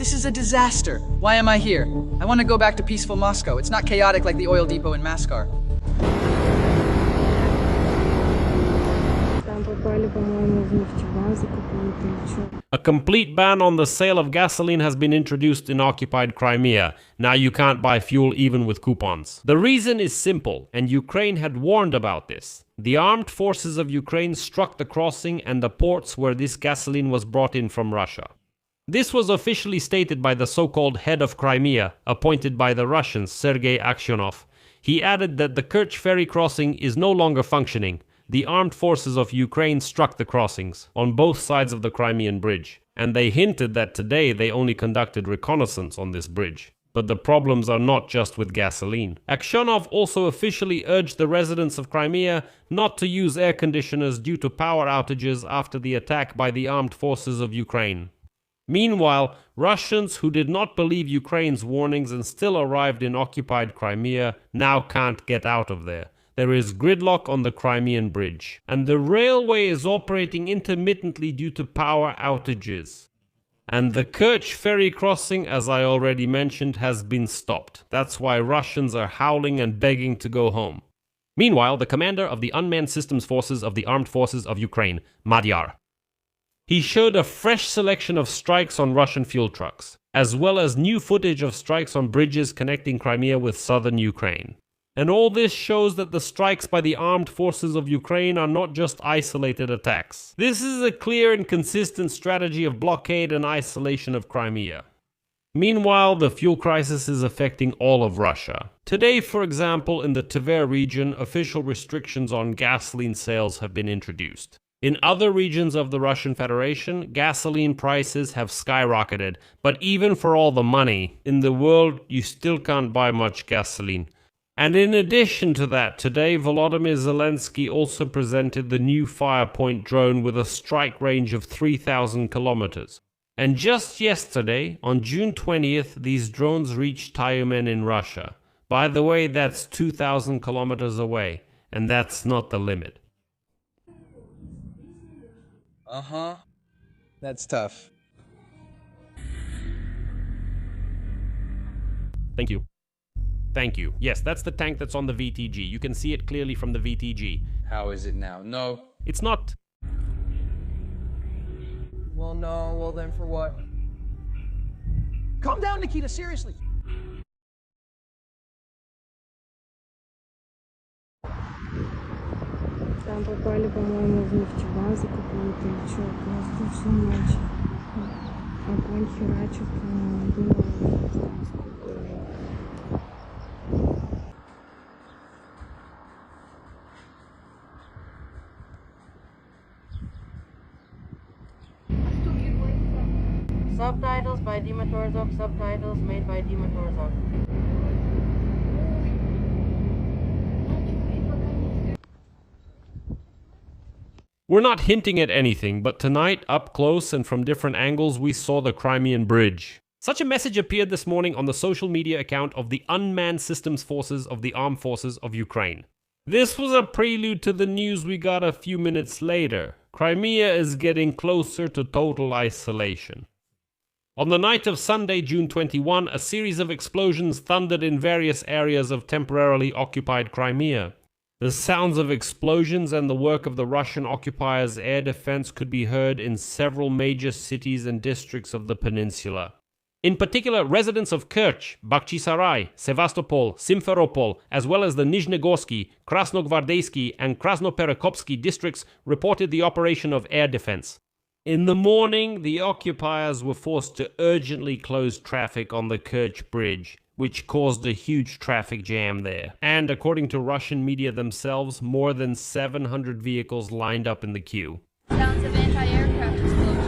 This is a disaster. Why am I here? I want to go back to peaceful Moscow. It's not chaotic like the oil depot in Maskar. A complete ban on the sale of gasoline has been introduced in occupied Crimea. Now you can't buy fuel even with coupons. The reason is simple, and Ukraine had warned about this. The armed forces of Ukraine struck the crossing and the ports where this gasoline was brought in from Russia. This was officially stated by the so-called head of Crimea, appointed by the Russians, Sergei Aksyonov. He added that the Kerch ferry crossing is no longer functioning. The armed forces of Ukraine struck the crossings on both sides of the Crimean bridge, and they hinted that today they only conducted reconnaissance on this bridge. But the problems are not just with gasoline. Aksyonov also officially urged the residents of Crimea not to use air conditioners due to power outages after the attack by the armed forces of Ukraine. Meanwhile, Russians who did not believe Ukraine's warnings and still arrived in occupied Crimea now can't get out of there. There is gridlock on the Crimean bridge, and the railway is operating intermittently due to power outages. And the Kerch ferry crossing, as I already mentioned, has been stopped. That's why Russians are howling and begging to go home. Meanwhile, the commander of the unmanned systems forces of the armed forces of Ukraine, Madyar, he showed a fresh selection of strikes on Russian fuel trucks, as well as new footage of strikes on bridges connecting Crimea with southern Ukraine. And all this shows that the strikes by the armed forces of Ukraine are not just isolated attacks. This is a clear and consistent strategy of blockade and isolation of Crimea. Meanwhile, the fuel crisis is affecting all of Russia. Today, for example, in the Tver region, official restrictions on gasoline sales have been introduced. In other regions of the Russian Federation, gasoline prices have skyrocketed, but even for all the money in the world, you still can't buy much gasoline. And in addition to that, today Volodymyr Zelensky also presented the new Firepoint drone with a strike range of 3,000 kilometers. And just yesterday, on June 20th, these drones reached Tyumen in Russia. By the way, that's 2,000 kilometers away, and that's not the limit. Uh-huh. That's tough. Thank you. Thank you. Yes, that's the tank that's on the VTG. You can see it clearly from the VTG. How is it now? No. It's not. Well, no. Well, then for what? Calm down, Nikita. Seriously. Там попали, по-моему, в нефтебазу какую-то или что, просто всю ночь. Огонь херачит, было там сколько уже. Subtitles by Dima Torzok, subtitles made by Dima Torzok. We're not hinting at anything, but tonight, up close and from different angles, we saw the Crimean bridge. Such a message appeared this morning on the social media account of the unmanned systems forces of the armed forces of Ukraine. This was a prelude to the news we got a few minutes later. Crimea is getting closer to total isolation. On the night of Sunday, June 21, a series of explosions thundered in various areas of temporarily occupied Crimea. The sounds of explosions and the work of the Russian occupiers' air defense could be heard in several major cities and districts of the peninsula. In particular, residents of Kerch, Bakhchisarai, Sevastopol, Simferopol, as well as the Nizhnegorsky, Krasnogvardeyski, and Krasnoperekopsky districts reported the operation of air defense. In the morning, the occupiers were forced to urgently close traffic on the Kerch bridge, which caused a huge traffic jam there. And according to Russian media themselves, more than 700 vehicles lined up in the queue. Sounds of anti-aircraft explosions.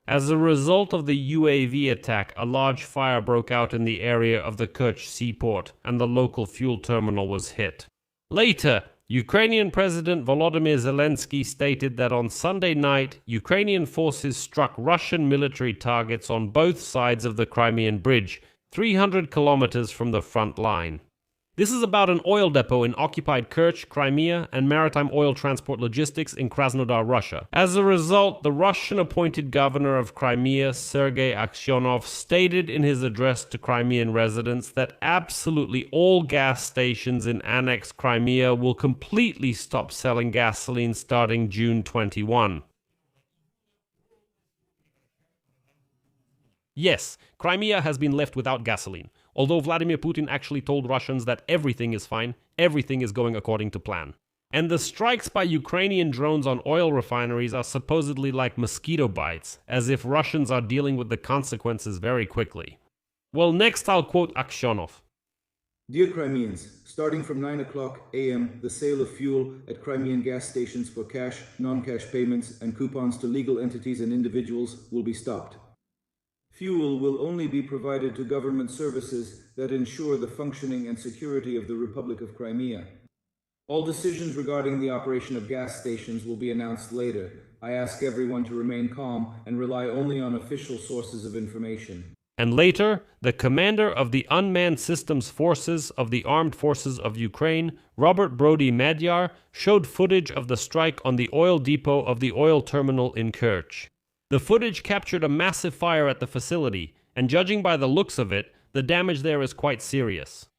As a result of the UAV attack, a large fire broke out in the area of the Kerch seaport, and the local fuel terminal was hit. Later, Ukrainian President Volodymyr Zelensky stated that on Sunday night, Ukrainian forces struck Russian military targets on both sides of the Crimean bridge, 300 kilometers from the front line. This is about an oil depot in occupied Kerch, Crimea, and maritime oil transport logistics in Krasnodar, Russia. As a result, the Russian-appointed governor of Crimea, Sergei Aksyonov, stated in his address to Crimean residents that absolutely all gas stations in annexed Crimea will completely stop selling gasoline starting June 21. Yes, Crimea has been left without gasoline, although Vladimir Putin actually told Russians that everything is fine, everything is going according to plan. And the strikes by Ukrainian drones on oil refineries are supposedly like mosquito bites, as if Russians are dealing with the consequences very quickly. Well, next I'll quote Aksyonov. Dear Crimeans, starting from 9 o'clock a.m., the sale of fuel at Crimean gas stations for cash, non-cash payments, and coupons to legal entities and individuals will be stopped. Fuel will only be provided to government services that ensure the functioning and security of the Republic of Crimea. All decisions regarding the operation of gas stations will be announced later. I ask everyone to remain calm and rely only on official sources of information. And later, the commander of the Unmanned Systems Forces of the Armed Forces of Ukraine, Robert Brody Madyar, showed footage of the strike on the oil depot of the oil terminal in Kerch. The footage captured a massive fire at the facility, and judging by the looks of it, the damage there is quite serious.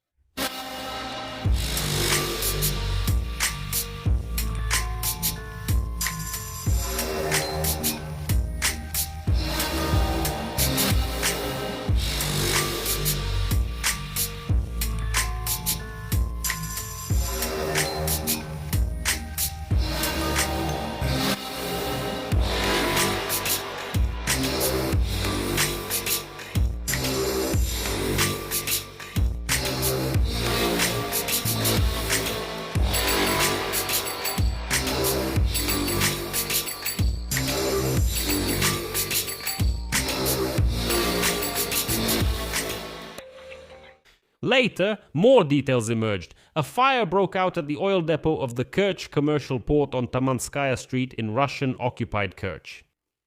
Later, more details emerged. A fire broke out at the oil depot of the Kerch commercial port on Tamanskaya Street in Russian-occupied Kerch.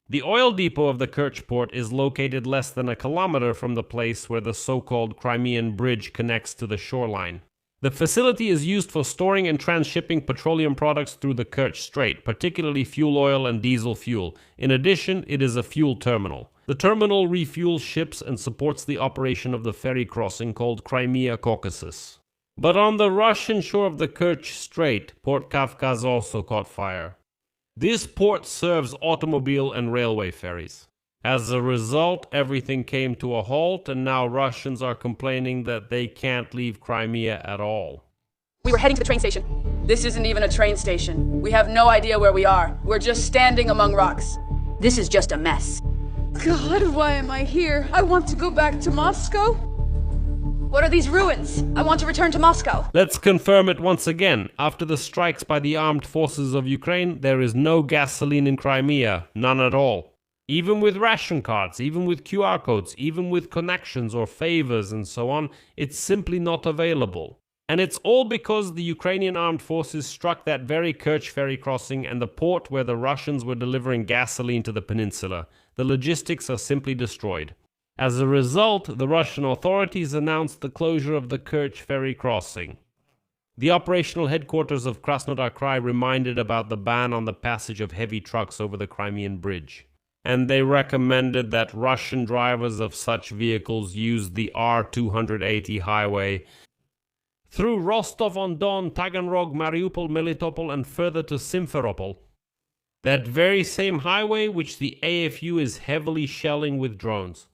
The oil depot of the Kerch port is located less than a kilometer from the place where the so-called Crimean bridge connects to the shoreline. The facility is used for storing and transshipping petroleum products through the Kerch Strait, particularly fuel oil and diesel fuel. In addition, it is a fuel terminal. The terminal refuels ships and supports the operation of the ferry crossing called Crimea Caucasus. But on the Russian shore of the Kerch Strait, Port Kavkaz also caught fire. This port serves automobile and railway ferries. As a result, everything came to a halt, and now Russians are complaining that they can't leave Crimea at all. We were heading to the train station. This isn't even a train station. We have no idea where we are. We're just standing among rocks. This is just a mess. God, why am I here? I want to go back to Moscow. What are these ruins? I want to return to Moscow. Let's confirm it once again. After the strikes by the armed forces of Ukraine, there is no gasoline in Crimea. None at all. Even with ration cards, even with QR codes, even with connections or favors and so on, it's simply not available. And it's all because the Ukrainian armed forces struck that very Kerch ferry crossing and the port where the Russians were delivering gasoline to the peninsula. The logistics are simply destroyed. As a result, the Russian authorities announced the closure of the Kerch ferry crossing. The operational headquarters of Krasnodar Krai reminded about the ban on the passage of heavy trucks over the Crimean bridge. And they recommended that Russian drivers of such vehicles use the R-280 highway through Rostov-on-Don, Taganrog, Mariupol, Melitopol, and further to Simferopol. That very same highway which the AFU is heavily shelling with drones.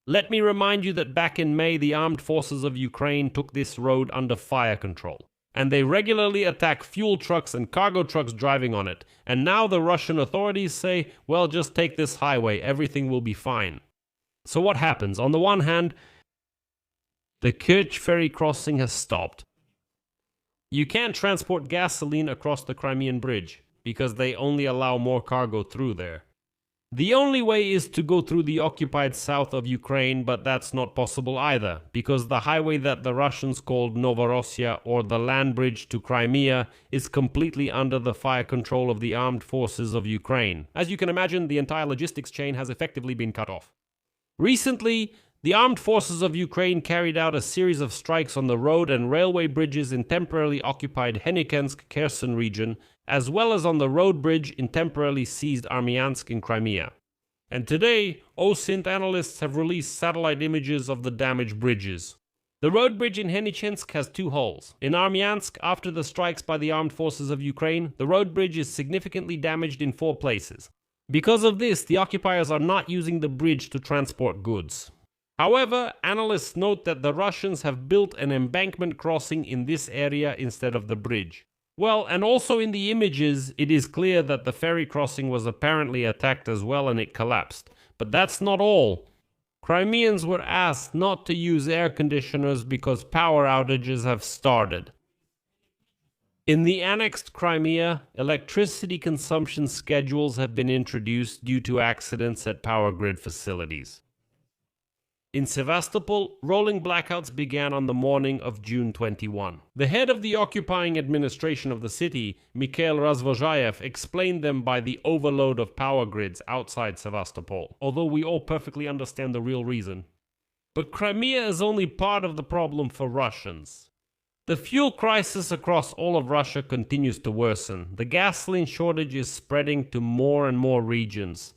Let me remind you that back in May, the armed forces of Ukraine took this road under fire control. And they regularly attack fuel trucks and cargo trucks driving on it. And now the Russian authorities say, well, just take this highway, everything will be fine. So what happens? On the one hand, the Kerch ferry crossing has stopped. You can't transport gasoline across the Crimean bridge, because they only allow more cargo through there. The only way is to go through the occupied south of Ukraine, but that's not possible either, because the highway that the Russians called Novorossiya, or the land bridge to Crimea, is completely under the fire control of the armed forces of Ukraine. As you can imagine, the entire logistics chain has effectively been cut off. Recently, The armed forces of Ukraine carried out a series of strikes on the road and railway bridges in temporarily occupied Kherson region, as well as on the road bridge in temporarily seized Armyansk in Crimea. And today, OSINT analysts have released satellite images of the damaged bridges. The road bridge in Henichensk has 2 holes. In Armyansk, after the strikes by the armed forces of Ukraine, the road bridge is significantly damaged in 4 places. Because of this, the occupiers are not using the bridge to transport goods. However, analysts note that the Russians have built an embankment crossing in this area instead of the bridge. Well, and also in the images, it is clear that the ferry crossing was apparently attacked as well and it collapsed. But that's not all. Crimeans were asked not to use air conditioners because power outages have started. In the annexed Crimea, electricity consumption schedules have been introduced due to accidents at power grid facilities. In Sevastopol, rolling blackouts began on the morning of June 21. The head of the occupying administration of the city, Mikhail Razvozhayev, explained them by the overload of power grids outside Sevastopol, although we all perfectly understand the real reason. But Crimea is only part of the problem for Russians. The fuel crisis across all of Russia continues to worsen. The gasoline shortage is spreading to more and more regions.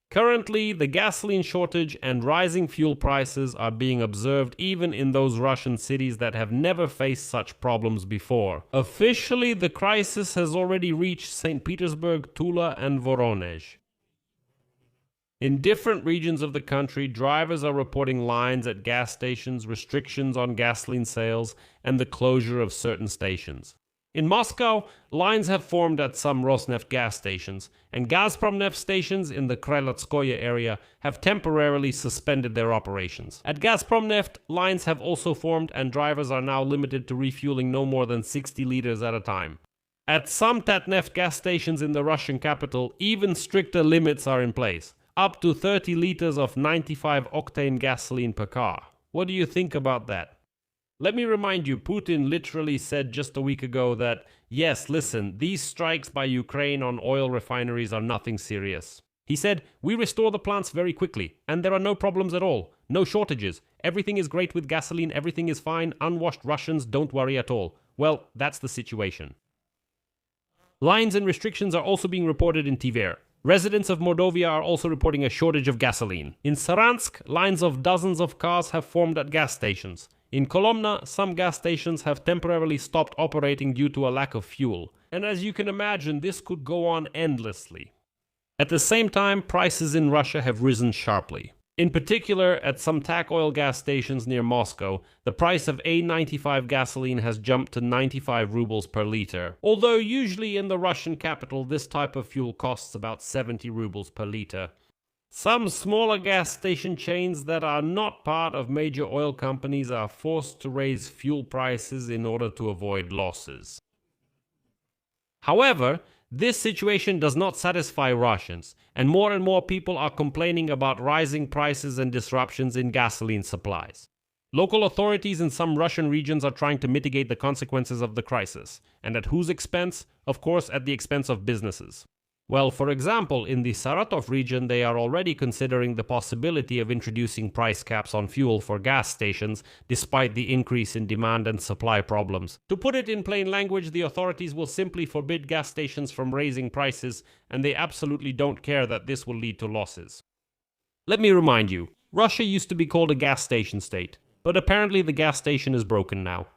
Currently, the gasoline shortage and rising fuel prices are being observed even in those Russian cities that have never faced such problems before. Officially, the crisis has already reached St. Petersburg, Tula, and Voronezh. In different regions of the country, drivers are reporting lines at gas stations, restrictions on gasoline sales, and the closure of certain stations. In Moscow, lines have formed at some Rosneft gas stations, and Gazpromneft stations in the Krylatskoye area have temporarily suspended their operations. At Gazpromneft, lines have also formed and drivers are now limited to refueling no more than 60 liters at a time. At some Tatneft gas stations in the Russian capital, even stricter limits are in place, up to 30 liters of 95-octane gasoline per car. What do you think about that? Let me remind you, Putin literally said just a week ago that, yes, listen, these strikes by Ukraine on oil refineries are nothing serious. He said, we restore the plants very quickly, and there are no problems at all, no shortages. Everything is great with gasoline, everything is fine, unwashed Russians don't worry at all. Well, that's the situation. Lines and restrictions are also being reported in Tver. Residents of Mordovia are also reporting a shortage of gasoline. In Saransk, lines of dozens of cars have formed at gas stations. In Kolomna, some gas stations have temporarily stopped operating due to a lack of fuel. And as you can imagine, this could go on endlessly. At the same time, prices in Russia have risen sharply. In particular, at some TAC oil gas stations near Moscow, the price of A95 gasoline has jumped to 95 rubles per liter. Although usually in the Russian capital, this type of fuel costs about 70 rubles per liter. Some smaller gas station chains that are not part of major oil companies are forced to raise fuel prices in order to avoid losses. However, this situation does not satisfy Russians, and more people are complaining about rising prices and disruptions in gasoline supplies. Local authorities in some Russian regions are trying to mitigate the consequences of the crisis, and at whose expense? Of course, at the expense of businesses. Well, for example, in the Saratov region, they are already considering the possibility of introducing price caps on fuel for gas stations, despite the increase in demand and supply problems. To put it in plain language, the authorities will simply forbid gas stations from raising prices, and they absolutely don't care that this will lead to losses. Let me remind you, Russia used to be called a gas station state, but apparently the gas station is broken now.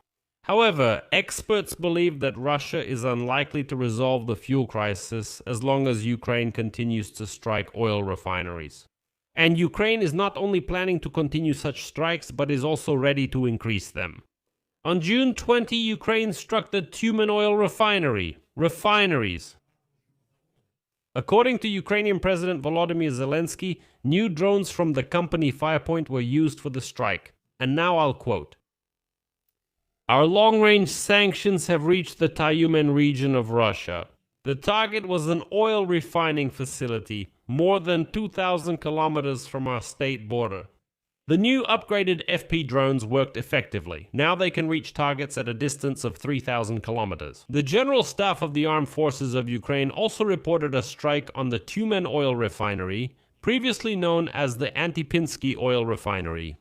However, experts believe that Russia is unlikely to resolve the fuel crisis as long as Ukraine continues to strike oil refineries. And Ukraine is not only planning to continue such strikes, but is also ready to increase them. On June 20, Ukraine struck the Tyumen oil refineries. According to Ukrainian President Volodymyr Zelensky, new drones from the company Firepoint were used for the strike. And now I'll quote. Our long-range sanctions have reached the Tyumen region of Russia. The target was an oil refining facility, more than 2,000 kilometers from our state border. The new upgraded FP drones worked effectively. Now they can reach targets at a distance of 3,000 kilometers. The General Staff of the Armed Forces of Ukraine also reported a strike on the Tyumen oil refinery, previously known as the Antipinsky oil refinery.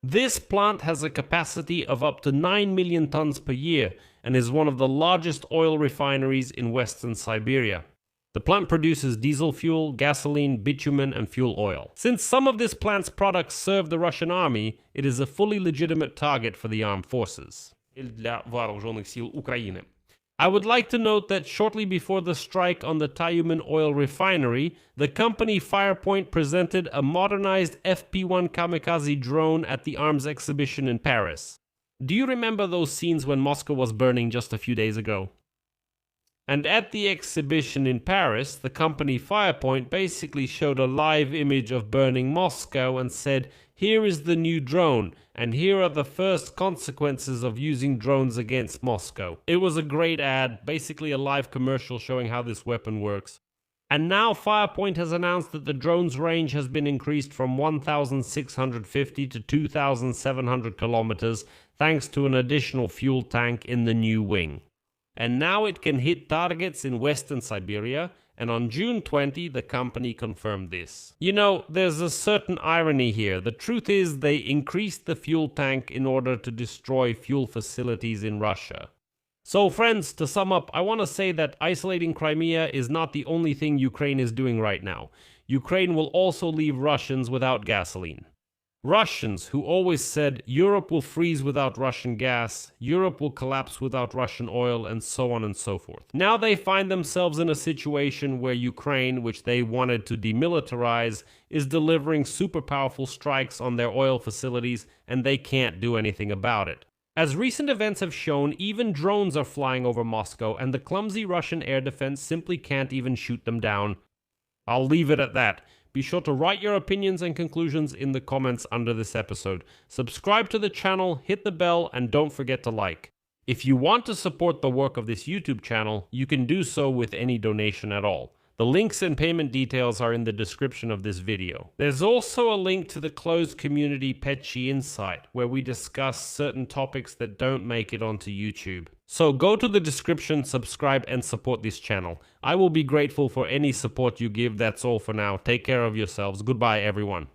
This plant has a capacity of up to 9 million tons per year and is one of the largest oil refineries in western Siberia. The plant produces diesel fuel, gasoline, bitumen, and fuel oil. Since some of this plant's products serve the Russian army, it is a fully legitimate target for the armed forces. Для вооруженных сил Украины. I would like to note that shortly before the strike on the Tyumen oil refinery, the company Firepoint presented a modernized FP-1 kamikaze drone at the arms exhibition in Paris. Do you remember those scenes when Moscow was burning just a few days ago? And at the exhibition in Paris, the company Firepoint basically showed a live image of burning Moscow and said, "Here is the new drone, and here are the first consequences of using drones against Moscow." It was a great ad, basically a live commercial showing how this weapon works. And now Firepoint has announced that the drone's range has been increased from 1,650 to 2,700 kilometers thanks to an additional fuel tank in the new wing. And now it can hit targets in western Siberia, and on June 20, the company confirmed this. You know, there's a certain irony here. The truth is they increased the fuel tank in order to destroy fuel facilities in Russia. So friends, to sum up, I want to say that isolating Crimea is not the only thing Ukraine is doing right now. Ukraine will also leave Russians without gasoline. Russians who always said Europe will freeze without Russian gas, Europe will collapse without Russian oil, and so on and so forth. Now they find themselves in a situation where Ukraine, which they wanted to demilitarize, is delivering super powerful strikes on their oil facilities, and they can't do anything about it. As recent events have shown, even drones are flying over Moscow, and the clumsy Russian air defense simply can't even shoot them down. I'll leave it at that. Be sure to write your opinions and conclusions in the comments under this episode. Subscribe to the channel, hit the bell, and don't forget to like. If you want to support the work of this YouTube channel, you can do so with any donation at all. The links and payment details are in the description of this video. There's also a link to the closed community Petchy Insight, where we discuss certain topics that don't make it onto YouTube. So go to the description, subscribe, and support this channel. I will be grateful for any support you give. That's all for now. Take care of yourselves. Goodbye, everyone.